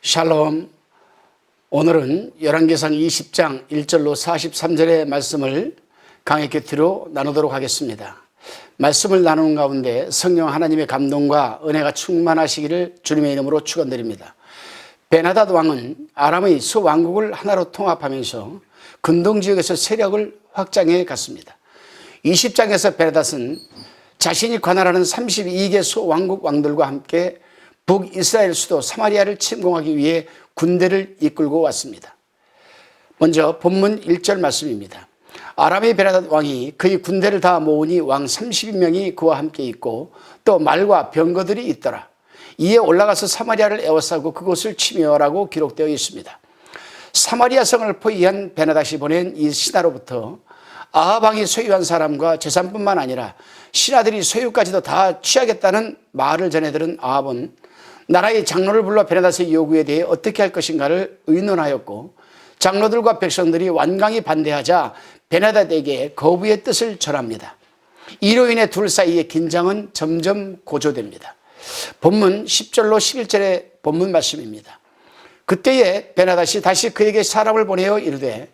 샬롬. 오늘은 열왕기상 20장 1절로 43절의 말씀을 강의 곁으로 나누도록 하겠습니다. 말씀을 나누는 가운데 성령 하나님의 감동과 은혜가 충만하시기를 주님의 이름으로 축원드립니다. 베나닷 왕은 아람의 소왕국을 하나로 통합하면서 근동지역에서 세력을 확장해 갔습니다. 20장에서 베나닷은 자신이 관할하는 32개 소왕국 왕들과 함께 북이스라엘 수도 사마리아를 침공하기 위해 군대를 이끌고 왔습니다. 먼저 본문 1절 말씀입니다. 아람의 베나닷 왕이 그의 군대를 다 모으니 왕 30명이 그와 함께 있고 또 말과 병거들이 있더라. 이에 올라가서 사마리아를 에워싸고 그곳을 치며라고 기록되어 있습니다. 사마리아 성을 포위한 베나닷이 보낸 이 신하로부터 아합 왕이 소유한 사람과 재산뿐만 아니라 신하들이 소유까지도 다 취하겠다는 말을 전해 들은 아합은 나라의 장로를 불러 베나닷의 요구에 대해 어떻게 할 것인가를 의논하였고, 장로들과 백성들이 완강히 반대하자 베나닷에게 거부의 뜻을 전합니다. 이로 인해 둘 사이의 긴장은 점점 고조됩니다. 본문 10절로 11절의 본문 말씀입니다. 그때에 베나닷이 다시 그에게 사람을 보내어 이르되,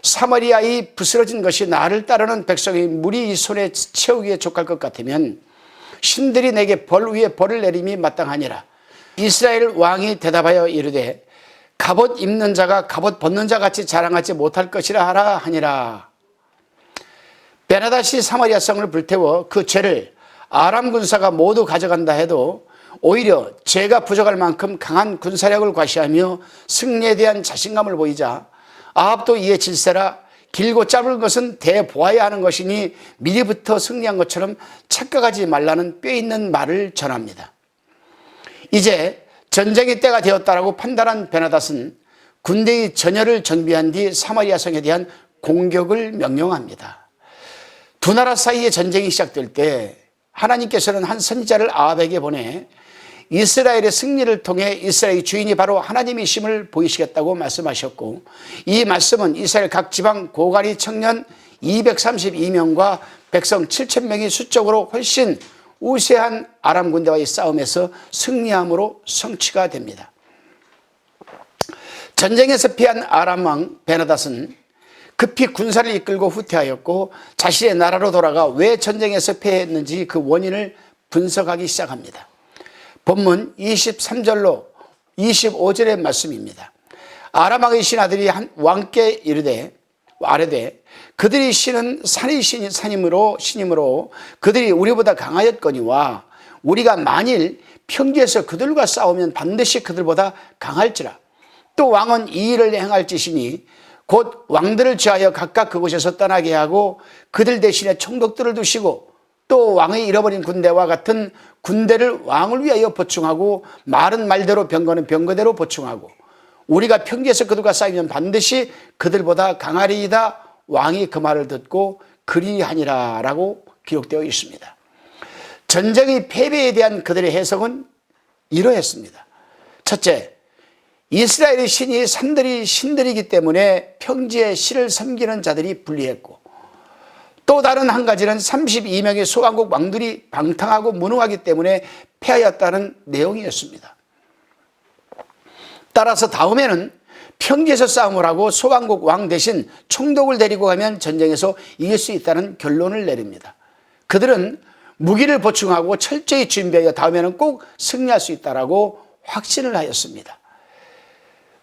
사마리아의 부스러진 것이 나를 따르는 백성의 물이 이 손에 채우기에 족할 것 같으면 신들이 내게 벌 위에 벌을 내림이 마땅하니라. 이스라엘 왕이 대답하여 이르되, 갑옷 입는 자가 갑옷 벗는 자 같이 자랑하지 못할 것이라 하라 하니라. 베나닷이 사마리아 성을 불태워 그 죄를 아람 군사가 모두 가져간다 해도 오히려 죄가 부족할 만큼 강한 군사력을 과시하며 승리에 대한 자신감을 보이자 아합도 이에 질세라. 길고 짧은 것은 대보아야 하는 것이니 미리부터 승리한 것처럼 착각하지 말라는 뼈 있는 말을 전합니다. 이제 전쟁의 때가 되었다라고 판단한 베나닷은 군대의 전열을 정비한 뒤 사마리아 성에 대한 공격을 명령합니다. 두 나라 사이의 전쟁이 시작될 때 하나님께서는 한 선지자를 아합에게 보내 이스라엘의 승리를 통해 이스라엘의 주인이 바로 하나님이심을 보이시겠다고 말씀하셨고, 이 말씀은 이스라엘 각 지방 고관이 청년 232명과 백성 7,000명이 수적으로 훨씬 우세한 아람 군대와의 싸움에서 승리함으로 성취가 됩니다. 전쟁에서 피한 아람 왕 베나닷은 급히 군사를 이끌고 후퇴하였고, 자신의 나라로 돌아가 왜 전쟁에서 패했는지 그 원인을 분석하기 시작합니다. 본문 23절로 25절의 말씀입니다. 아람 왕의 신하들이 왕께 이르되 아뢰되, 그들이 신은 산의 신이므로 그들이 우리보다 강하였거니와 우리가 만일 평지에서 그들과 싸우면 반드시 그들보다 강할지라. 또 왕은 이 일을 행할 짓이니 곧 왕들을 취하여 각각 그곳에서 떠나게 하고 그들 대신에 총독들을 두시고, 또 왕의 잃어버린 군대와 같은 군대를 왕을 위하여 보충하고, 마른 말대로 병거는 병거대로 보충하고, 우리가 평지에서 그들과 싸우면 반드시 그들보다 강하리이다. 왕이 그 말을 듣고 그리하니라 라고 기록되어 있습니다. 전쟁의 패배에 대한 그들의 해석은 이러했습니다. 첫째, 이스라엘의 신이 산들이 신들이기 때문에 평지에 신을 섬기는 자들이 불리했고, 또 다른 한 가지는 32명의 소왕국 왕들이 방탕하고 무능하기 때문에 패하였다는 내용이었습니다. 따라서 다음에는 평지에서 싸움을 하고 소왕국 왕 대신 총독을 데리고 가면 전쟁에서 이길 수 있다는 결론을 내립니다. 그들은 무기를 보충하고 철저히 준비하여 다음에는 꼭 승리할 수 있다라고 확신을 하였습니다.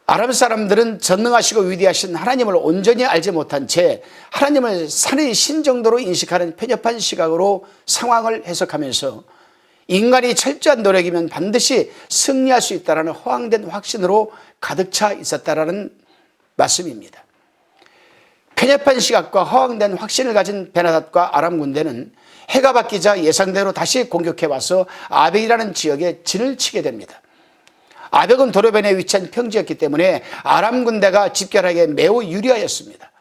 아람 사람들은 전능하시고 위대하신 하나님을 온전히 알지 못한 채 하나님을 산의 신 정도로 인식하는 편협한 시각으로 상황을 해석하면서 인간이 철저한 노력이면 반드시 승리할 수 있다는 허황된 확신으로 가득 차 있었다라는 말씀입니다. 편협한 시각과 허황된 확신을 가진 베나닷과 아람 군대는 해가 바뀌자 예상대로 다시 공격해 와서 아벡이라는 지역에 진을 치게 됩니다. 아벡은 도로변에 위치한 평지였기 때문에 아람 군대가 집결하기에 매우 유리하였습니다.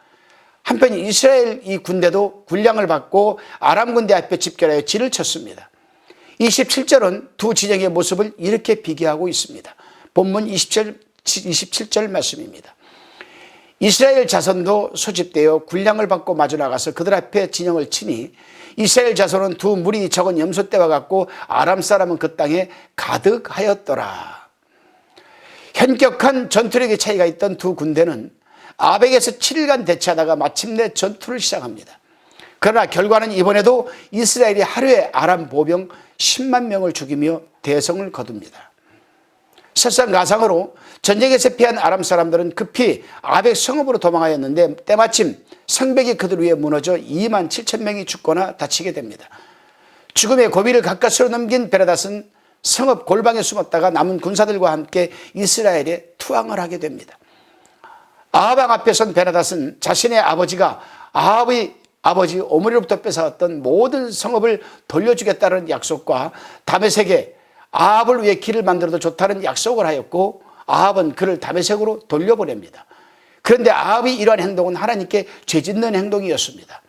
한편 이스라엘 이 군대도 군량을 받고 아람 군대 앞에 집결하여 진을 쳤습니다. 27절은 두 진영의 모습을 이렇게 비교하고 있습니다. 본문 27절 말씀입니다. 이스라엘 자손도 소집되어 군량을 받고 마주 나가서 그들 앞에 진영을 치니 이스라엘 자손은 두 무리 적은 염소떼와 같고 아람 사람은 그 땅에 가득하였더라. 현격한 전투력의 차이가 있던 두 군대는 아벡에서 7일간 대치하다가 마침내 전투를 시작합니다. 그러나 결과는 이번에도 이스라엘이 하루에 아람 보병 10만 명을 죽이며 대성을 거둡니다. 설상가상으로 전쟁에서 피한 아람 사람들은 급히 아벡 성읍으로 도망하였는데 때마침 성벽이 그들 위에 무너져 2만 7천 명이 죽거나 다치게 됩니다. 죽음의 고비를 가까스로 넘긴 베라닷은 성읍 골방에 숨었다가 남은 군사들과 함께 이스라엘에 투항을 하게 됩니다. 아합 왕 앞에 선 베라닷은 자신의 아버지가 아합의 아버지 오므리로부터 뺏어왔던 모든 성읍을 돌려주겠다는 약속과 다메섹에 아합을 위해 길을 만들어도 좋다는 약속을 하였고 아합은 그를 다메섹으로 돌려보냅니다. 그런데 아합이 이러한 행동은 하나님께 죄짓는 행동이었습니다.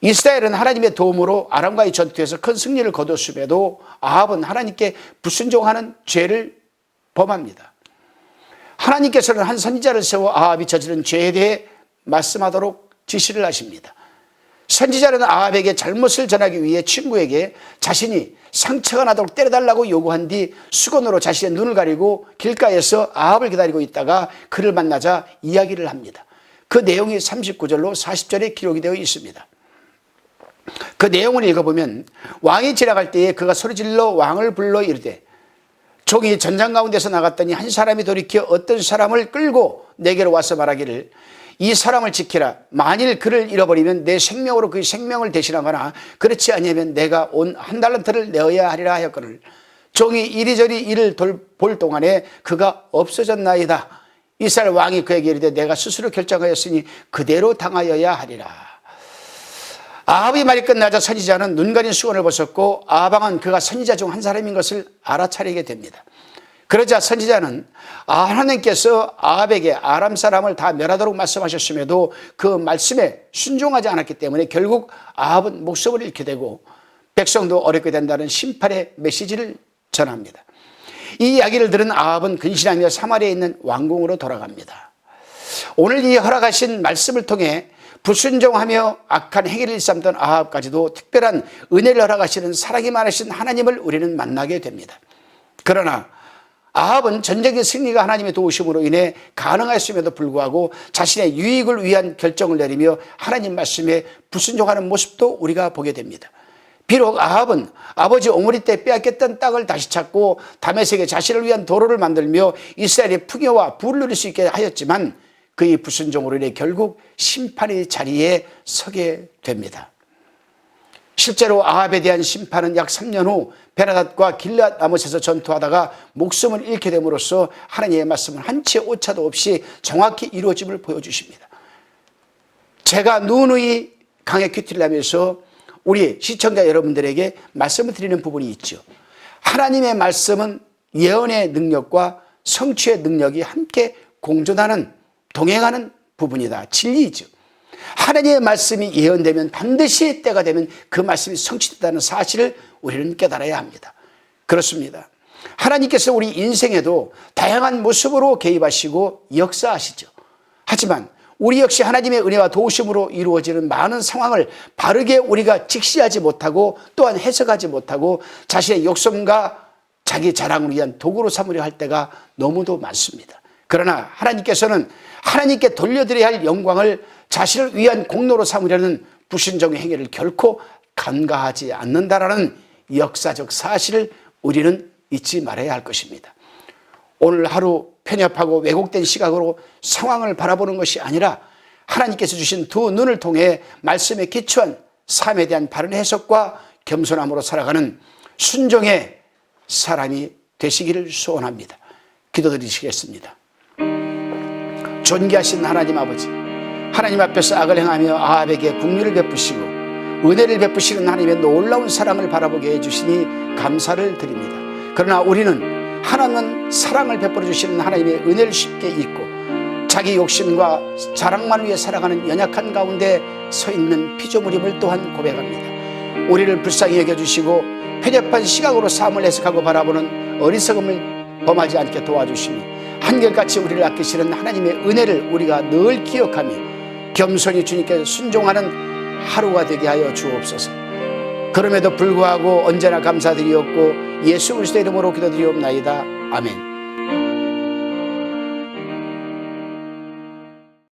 이스라엘은 하나님의 도움으로 아람과의 전투에서 큰 승리를 거뒀음에도 아합은 하나님께 불순종하는 죄를 범합니다. 하나님께서는 한 선지자를 세워 아합이 저지른 죄에 대해 말씀하도록 지시를 하십니다. 선지자는 아합에게 잘못을 전하기 위해 친구에게 자신이 상처가 나도록 때려달라고 요구한 뒤 수건으로 자신의 눈을 가리고 길가에서 아합을 기다리고 있다가 그를 만나자 이야기를 합니다. 그 내용이 39절로 40절에 기록이 되어 있습니다. 그 내용을 읽어보면 왕이 지나갈 때에 그가 소리질러 왕을 불러 이르되 종이 전장 가운데서 나갔더니 한 사람이 돌이켜 어떤 사람을 끌고 내게로 와서 말하기를 이 사람을 지키라. 만일 그를 잃어버리면 내 생명으로 그 생명을 대신하거나 그렇지 아니하면 내가 온 한 달란트를 내어야 하리라 하였거늘 종이 이리저리 이를 볼 동안에 그가 없어졌나이다. 이스라엘 왕이 그에게 이르되 내가 스스로 결정하였으니 그대로 당하여야 하리라. 아합이 말이 끝나자 선지자는 눈 가린 수건을 벗었고 아합 왕은 그가 선지자 중 한 사람인 것을 알아차리게 됩니다. 그러자 선지자는 하나님께서 아합에게 아람 사람을 다 멸하도록 말씀하셨음에도 그 말씀에 순종하지 않았기 때문에 결국 아합은 목숨을 잃게 되고 백성도 어렵게 된다는 심판의 메시지를 전합니다. 이 이야기를 들은 아합은 근신하며 사마리아에 있는 왕궁으로 돌아갑니다. 오늘 이 허락하신 말씀을 통해 불순종하며 악한 행위를 일삼던 아합까지도 특별한 은혜를 허락하시는 사랑이 많으신 하나님을 우리는 만나게 됩니다. 그러나 아합은 전쟁의 승리가 하나님의 도우심으로 인해 가능하였음에도 불구하고 자신의 유익을 위한 결정을 내리며 하나님 말씀에 불순종하는 모습도 우리가 보게 됩니다. 비록 아합은 아버지 오므리 때 빼앗겼던 땅을 다시 찾고 다메섹에 자신을 위한 도로를 만들며 이스라엘의 풍요와 부를 누릴 수 있게 하였지만 그의 불순종으로 인해 결국 심판의 자리에 서게 됩니다. 실제로 아합에 대한 심판은 약 3년 후 베라닷과 길앗 라못에서 전투하다가 목숨을 잃게 됨으로써 하나님의 말씀은 한치의 오차도 없이 정확히 이루어짐을 보여주십니다. 제가 누누이 강의 큐티를 하면서 우리 시청자 여러분들에게 말씀을 드리는 부분이 있죠. 하나님의 말씀은 예언의 능력과 성취의 능력이 함께 공존하는 동행하는 부분이다. 진리이죠. 하나님의 말씀이 예언되면 반드시 때가 되면 그 말씀이 성취된다는 사실을 우리는 깨달아야 합니다. 그렇습니다. 하나님께서 우리 인생에도 다양한 모습으로 개입하시고 역사하시죠. 하지만 우리 역시 하나님의 은혜와 도우심으로 이루어지는 많은 상황을 바르게 우리가 직시하지 못하고 또한 해석하지 못하고 자신의 욕심과 자기 자랑을 위한 도구로 삼으려 할 때가 너무도 많습니다. 그러나 하나님께서는 하나님께 돌려드려야 할 영광을 자신을 위한 공로로 삼으려는 불순종의 행위를 결코 간과하지 않는다라는 역사적 사실을 우리는 잊지 말아야 할 것입니다. 오늘 하루 편협하고 왜곡된 시각으로 상황을 바라보는 것이 아니라 하나님께서 주신 두 눈을 통해 말씀에 기초한 삶에 대한 바른 해석과 겸손함으로 살아가는 순종의 사람이 되시기를 소원합니다. 기도드리시겠습니다. 존귀하신 하나님 아버지, 하나님 앞에서 악을 행하며 아합에게 긍휼을 베푸시고 은혜를 베푸시는 하나님의 놀라운 사랑을 바라보게 해주시니 감사를 드립니다. 그러나 우리는 하나님은 사랑을 베풀어 주시는 하나님의 은혜를 쉽게 잊고 자기 욕심과 자랑만 위해 살아가는 연약한 가운데 서 있는 피조물임을 또한 고백합니다. 우리를 불쌍히 여겨주시고 편협한 시각으로 삶을 해석하고 바라보는 어리석음을 범하지 않게 도와주시니 한결같이 우리를 아끼시는 하나님의 은혜를 우리가 늘 기억하며 겸손히 주님께 순종하는 하루가 되게 하여 주옵소서. 그럼에도 불구하고 언제나 감사드리옵고 예수 그리스도의 이름으로 기도드리옵나이다. 아멘.